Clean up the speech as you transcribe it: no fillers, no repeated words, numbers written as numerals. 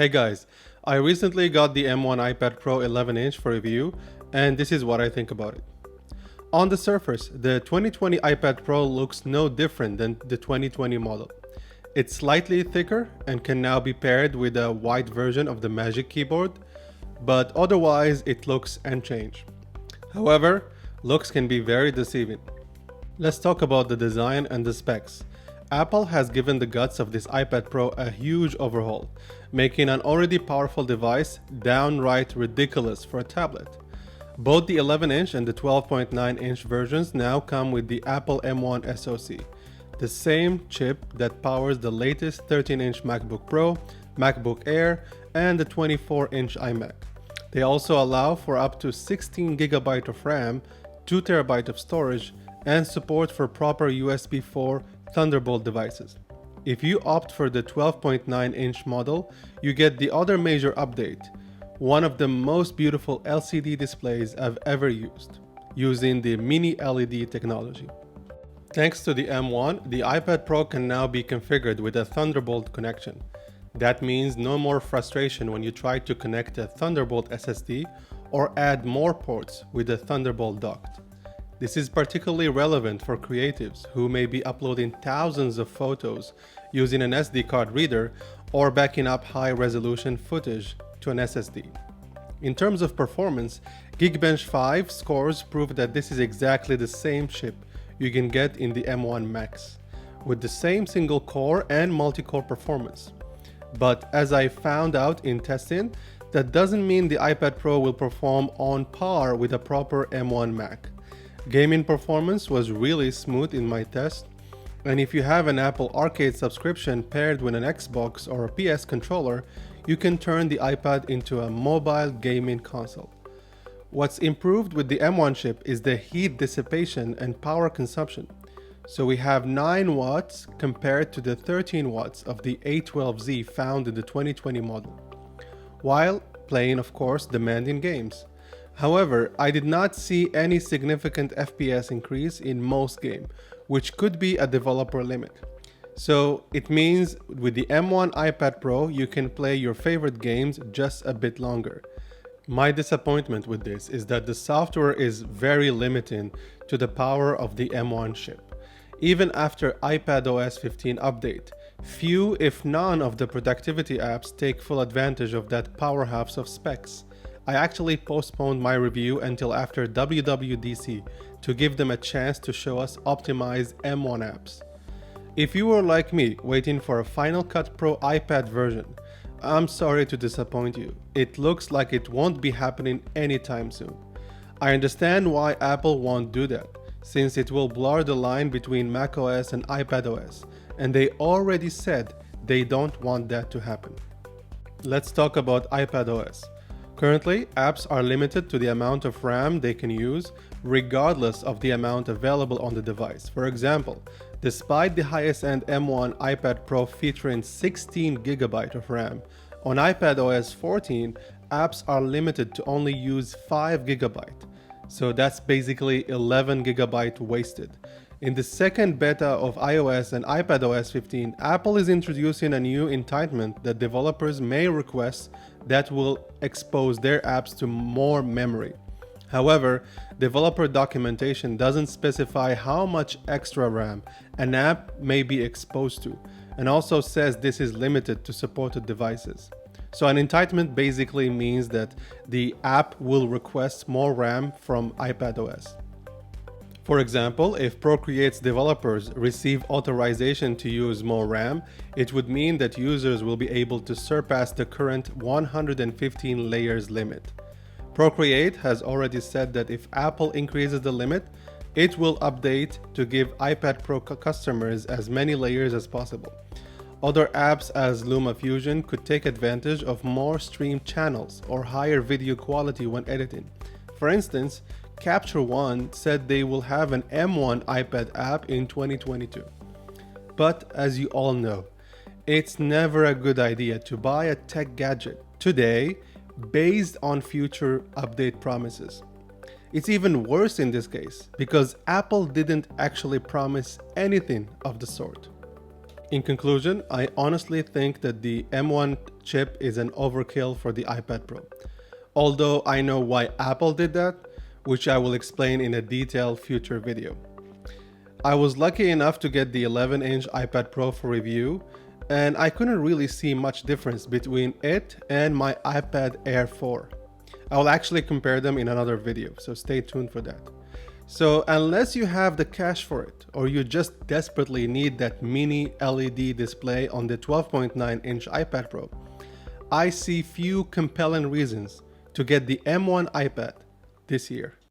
Hey guys, I recently got the M1 iPad Pro 11-inch for review, and this is what I think about it. On the surface, the 2020 iPad Pro looks no different than the 2020 model. It's slightly thicker and can now be paired with a white version of the Magic Keyboard, but otherwise it looks unchanged. However, looks can be very deceiving. Let's talk about the design and the specs. Apple has given the guts of this iPad Pro a huge overhaul, making an already powerful device downright ridiculous for a tablet. Both the 11-inch and the 12.9-inch versions now come with the Apple M1 SoC, the same chip that powers the latest 13-inch MacBook Pro, MacBook Air, and the 24-inch iMac. They also allow for up to 16GB of RAM, 2TB of storage, and support for proper USB 4 Thunderbolt devices. If you opt for the 12.9-inch model, you get the other major update, one of the most beautiful LCD displays I've ever used, using the Mini LED technology. Thanks to the M1, the iPad Pro can now be configured with a Thunderbolt connection. That means no more frustration when you try to connect a Thunderbolt SSD or add more ports with a Thunderbolt dock. This is particularly relevant for creatives who may be uploading thousands of photos using an SD card reader or backing up high-resolution footage to an SSD. In terms of performance, Geekbench 5 scores prove that this is exactly the same chip you can get in the M1 Max, with the same single core and multi-core performance. But as I found out in testing, that doesn't mean the iPad Pro will perform on par with a proper M1 Mac. Gaming performance was really smooth in my test, and if you have an Apple Arcade subscription paired with an Xbox or a PS controller, you can turn the iPad into a mobile gaming console. What's improved with the M1 chip is the heat dissipation and power consumption. So we have 9 watts compared to the 13 watts of the A12Z found in the 2020 model, while playing, of course, demanding games. However, I did not see any significant FPS increase in most games, which could be a developer limit. So it means with the M1 iPad Pro, you can play your favorite games just a bit longer. My disappointment with this is that the software is very limiting to the power of the M1 chip. Even after IPADOS 15 update, few if none of the productivity apps take full advantage of that powerhouse of specs. I actually postponed my review until after WWDC to give them a chance to show us optimized M1 apps. If you were like me, waiting for a Final Cut Pro iPad version, I'm sorry to disappoint you. It looks like it won't be happening anytime soon. I understand why Apple won't do that, since it will blur the line between macOS and iPadOS, and they already said they don't want that to happen. Let's talk about iPadOS. Currently, apps are limited to the amount of RAM they can use, regardless of the amount available on the device. For example, despite the highest-end M1 iPad Pro featuring 16GB of RAM, on iPadOS 14, apps are limited to only use 5GB. So that's basically 11GB wasted. In the second beta of iOS and iPadOS 15, Apple is introducing a new entitlement that developers may request that will expose their apps to more memory. However, developer documentation doesn't specify how much extra RAM an app may be exposed to, and also says this is limited to supported devices. So an entitlement basically means that the app will request more RAM from iPadOS. For example, if Procreate's developers receive authorization to use more RAM, it would mean that users will be able to surpass the current 115 layers limit. Procreate has already said that if Apple increases the limit, it will update to give iPad Pro customers as many layers as possible. Other apps as LumaFusion could take advantage of more streamed channels or higher video quality when editing. For instance, Capture One said they will have an M1 iPad app in 2022. But as you all know, it's never a good idea to buy a tech gadget today based on future update promises. It's even worse in this case because Apple didn't actually promise anything of the sort. In conclusion, I honestly think that the M1 chip is an overkill for the iPad Pro. Although I know why Apple did that, which I will explain in a detailed future video. I was lucky enough to get the 11-inch iPad Pro for review, and I couldn't really see much difference between it and my iPad Air 4. I will actually compare them in another video, so stay tuned for that. So unless you have the cash for it, or you just desperately need that mini LED display on the 12.9-inch iPad Pro, I see few compelling reasons to get the M1 iPad this year.